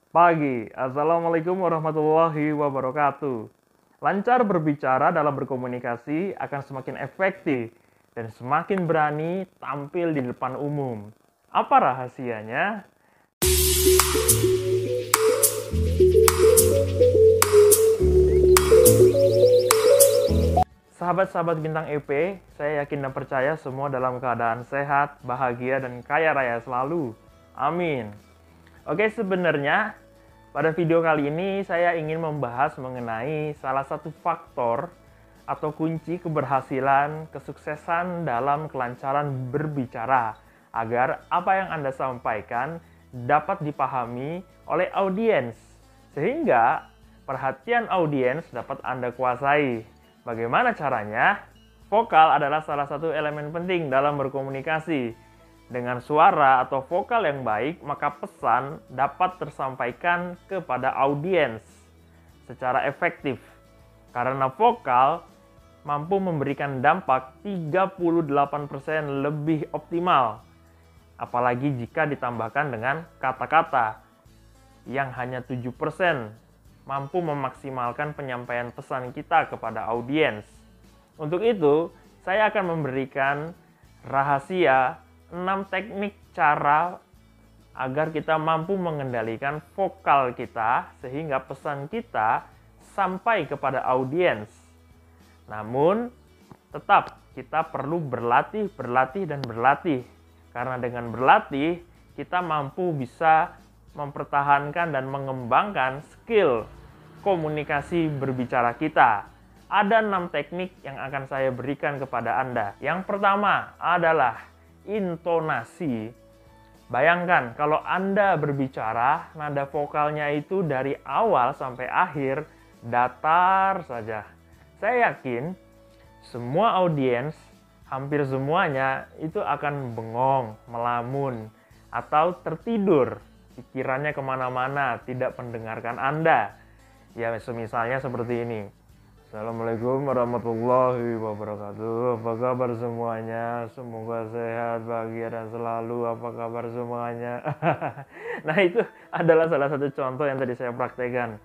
Pagi, Assalamualaikum warahmatullahi wabarakatuh. Lancar berbicara dalam berkomunikasi akan semakin efektif dan semakin berani tampil di depan umum. Apa rahasianya? Sahabat-sahabat Bintang EP, saya yakin dan percaya semua dalam keadaan sehat, bahagia, dan kaya raya selalu. Amin. Oke, sebenarnya pada video kali ini saya ingin membahas mengenai salah satu faktor atau kunci keberhasilan, kesuksesan dalam kelancaran berbicara agar apa yang Anda sampaikan dapat dipahami oleh audiens sehingga perhatian audiens dapat Anda kuasai. Bagaimana caranya? Vokal adalah salah satu elemen penting dalam berkomunikasi. Dengan suara atau vokal yang baik, maka pesan dapat tersampaikan kepada audiens secara efektif. Karena vokal mampu memberikan dampak 38% lebih optimal. Apalagi jika ditambahkan dengan kata-kata yang hanya 7% mampu memaksimalkan penyampaian pesan kita kepada audiens. Untuk itu, saya akan memberikan rahasia 6 teknik cara agar kita mampu mengendalikan vokal kita sehingga pesan kita sampai kepada audiens. Namun, tetap kita perlu berlatih, dan berlatih. Karena dengan berlatih, kita mampu bisa mempertahankan dan mengembangkan skill komunikasi berbicara kita. Ada 6 teknik yang akan saya berikan kepada Anda. Yang pertama adalah intonasi. Bayangkan kalau Anda berbicara, nada vokalnya itu dari awal sampai akhir datar saja. Saya yakin semua audiens, hampir semuanya itu akan bengong, melamun, atau tertidur. Pikirannya kemana-mana, tidak mendengarkan Anda. Ya, misalnya seperti ini. Assalamualaikum warahmatullahi wabarakatuh. Apa kabar semuanya? Semoga sehat, bahagia, dan selalu. Apa kabar semuanya? Nah, itu adalah salah satu contoh yang tadi saya praktekkan.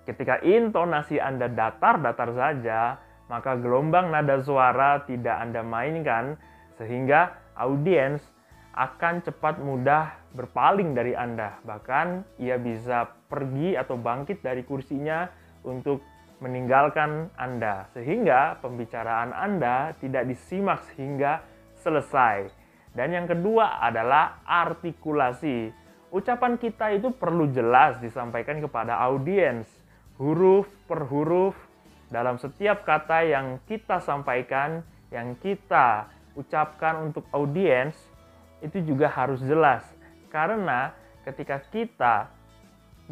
Ketika intonasi Anda datar-datar saja, maka gelombang nada suara tidak Anda mainkan, sehingga audiens akan cepat mudah berpaling dari Anda. Bahkan ia bisa pergi atau bangkit dari kursinya untuk meninggalkan Anda. Sehingga pembicaraan Anda tidak disimak hingga selesai. Dan yang kedua adalah artikulasi. Ucapan kita itu perlu jelas disampaikan kepada audiens. Huruf per huruf dalam setiap kata yang kita sampaikan, yang kita ucapkan untuk audiens, itu juga harus jelas. Karena ketika kita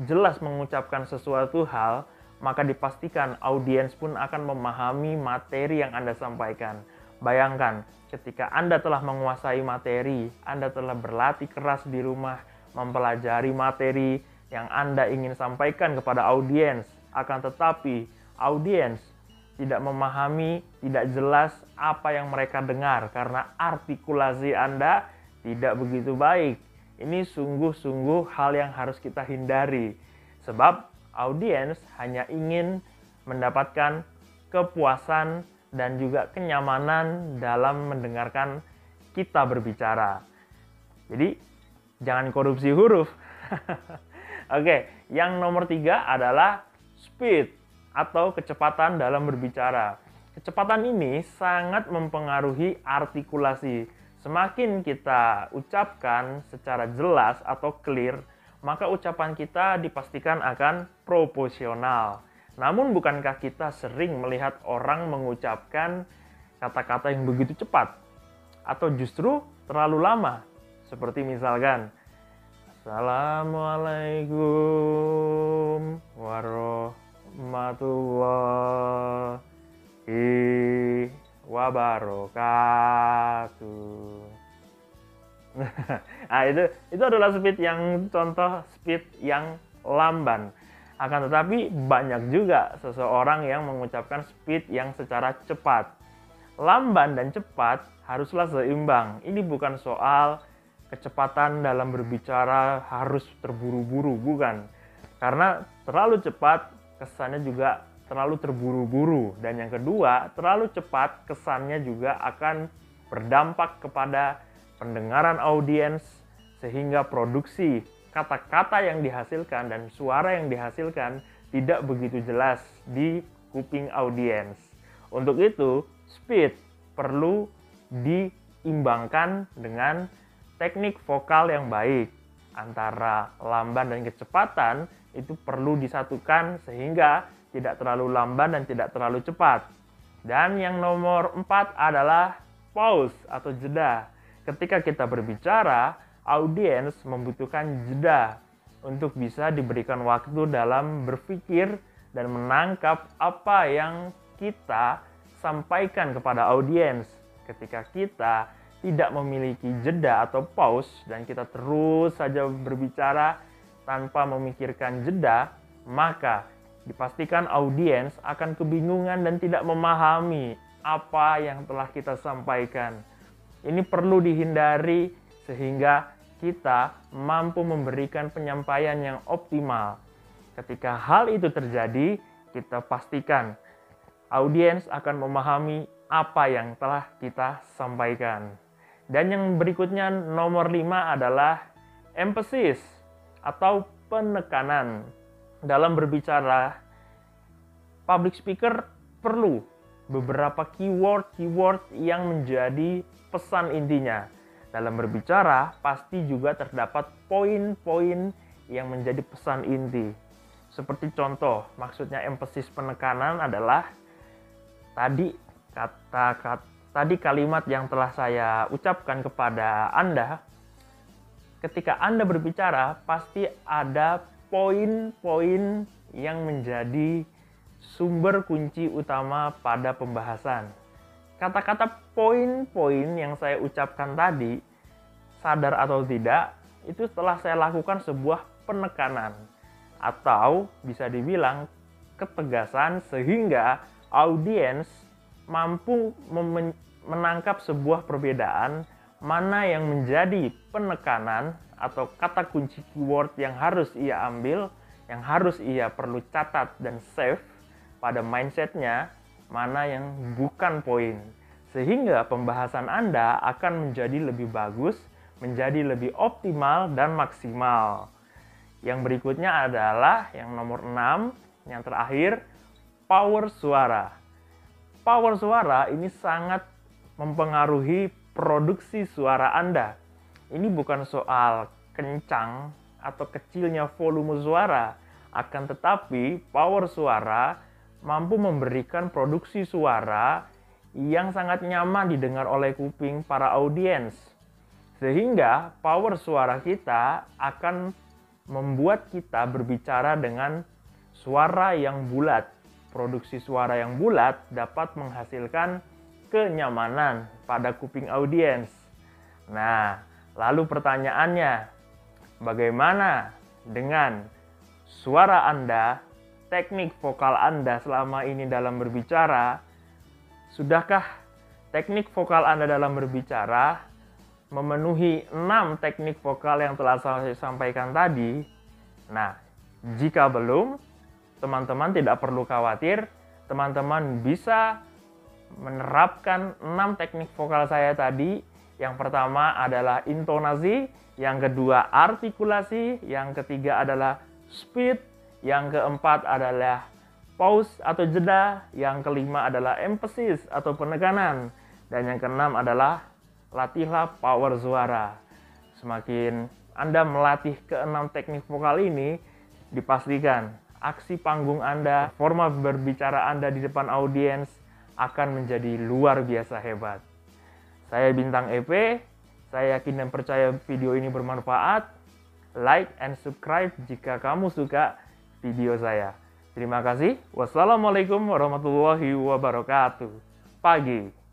jelas mengucapkan sesuatu hal, maka dipastikan audiens pun akan memahami materi yang Anda sampaikan. Bayangkan, ketika Anda telah menguasai materi, Anda telah berlatih keras di rumah, mempelajari materi yang Anda ingin sampaikan kepada audiens. Akan tetapi, audiens tidak memahami, tidak jelas apa yang mereka dengar karena artikulasi Anda tidak begitu baik. Ini sungguh-sungguh hal yang harus kita hindari. Sebab audiens hanya ingin mendapatkan kepuasan dan juga kenyamanan dalam mendengarkan kita berbicara. Jadi, jangan korupsi huruf. Oke, yang nomor 3 adalah speed atau kecepatan dalam berbicara. Kecepatan ini sangat mempengaruhi artikulasi. Semakin kita ucapkan secara jelas atau clear, maka ucapan kita dipastikan akan proporsional. Namun bukankah kita sering melihat orang mengucapkan kata-kata yang begitu cepat? Atau justru terlalu lama? Seperti misalkan, Assalamualaikum warahmatullahi wabarakatuh. Nah, itu adalah speed yang contoh speed yang lamban. Akan tetapi banyak juga seseorang yang mengucapkan speed yang secara cepat. Lamban dan cepat haruslah seimbang. Ini bukan soal kecepatan dalam berbicara harus terburu-buru, bukan. Karena terlalu cepat, kesannya juga terlalu terburu-buru. Dan yang kedua, terlalu cepat kesannya juga akan berdampak kepada pendengaran audiens, sehingga produksi kata-kata yang dihasilkan dan suara yang dihasilkan tidak begitu jelas di kuping audiens. Untuk itu, speed perlu diimbangkan dengan teknik vokal yang baik. Antara lamban dan kecepatan itu perlu disatukan sehingga tidak terlalu lamban dan tidak terlalu cepat. Dan yang nomor 4 adalah pause atau jeda. Ketika kita berbicara, audiens membutuhkan jeda untuk bisa diberikan waktu dalam berpikir dan menangkap apa yang kita sampaikan kepada audiens. Ketika kita tidak memiliki jeda atau pause dan kita terus saja berbicara tanpa memikirkan jeda, maka dipastikan audiens akan kebingungan dan tidak memahami apa yang telah kita sampaikan. Ini perlu dihindari sehingga kita mampu memberikan penyampaian yang optimal. Ketika hal itu terjadi, kita pastikan audiens akan memahami apa yang telah kita sampaikan. Dan yang berikutnya nomor 5 adalah emphasis atau penekanan. Dalam berbicara, public speaker perlu beberapa keyword yang menjadi pesan intinya. Dalam berbicara, pasti juga terdapat poin-poin yang menjadi pesan inti. Seperti contoh, maksudnya emphasis penekanan adalah tadi kalimat yang telah saya ucapkan kepada Anda. Ketika Anda berbicara, pasti ada poin-poin yang menjadi sumber kunci utama pada pembahasan. Kata-kata poin-poin yang saya ucapkan tadi, sadar atau tidak, itu setelah saya lakukan sebuah penekanan atau bisa dibilang ketegasan sehingga audiens mampu menangkap sebuah perbedaan mana yang menjadi penekanan atau kata kunci keyword yang harus ia ambil, yang harus ia perlu catat dan save pada mindsetnya, mana yang bukan poin. Sehingga pembahasan Anda akan menjadi lebih bagus, menjadi lebih optimal dan maksimal. Yang berikutnya adalah yang nomor 6, yang terakhir, power suara. Power suara ini sangat mempengaruhi produksi suara Anda. Ini bukan soal kencang atau kecilnya volume suara, akan tetapi power suara mampu memberikan produksi suara yang sangat nyaman didengar oleh kuping para audiens. Sehingga power suara kita akan membuat kita berbicara dengan suara yang bulat. Produksi suara yang bulat dapat menghasilkan kenyamanan pada kuping audiens. Nah, lalu pertanyaannya, bagaimana dengan suara Anda, teknik vokal Anda selama ini dalam berbicara? Sudahkah teknik vokal Anda dalam berbicara memenuhi 6 teknik vokal yang telah saya sampaikan tadi? Nah, jika belum, teman-teman tidak perlu khawatir, teman-teman bisa menerapkan 6 teknik vokal saya tadi. Yang pertama adalah intonasi, yang kedua artikulasi, yang ketiga adalah speed, yang keempat adalah pause atau jeda, yang kelima adalah emphasis atau penekanan, dan yang keenam adalah latihlah power suara. Semakin Anda melatih ke-6 teknik vokal ini, dipastikan aksi panggung Anda, forma berbicara Anda di depan audiens akan menjadi luar biasa hebat. Saya Bintang EP, saya yakin dan percaya video ini bermanfaat. Like and subscribe jika kamu suka video saya. Terima kasih. Wassalamualaikum warahmatullahi wabarakatuh. Pagi.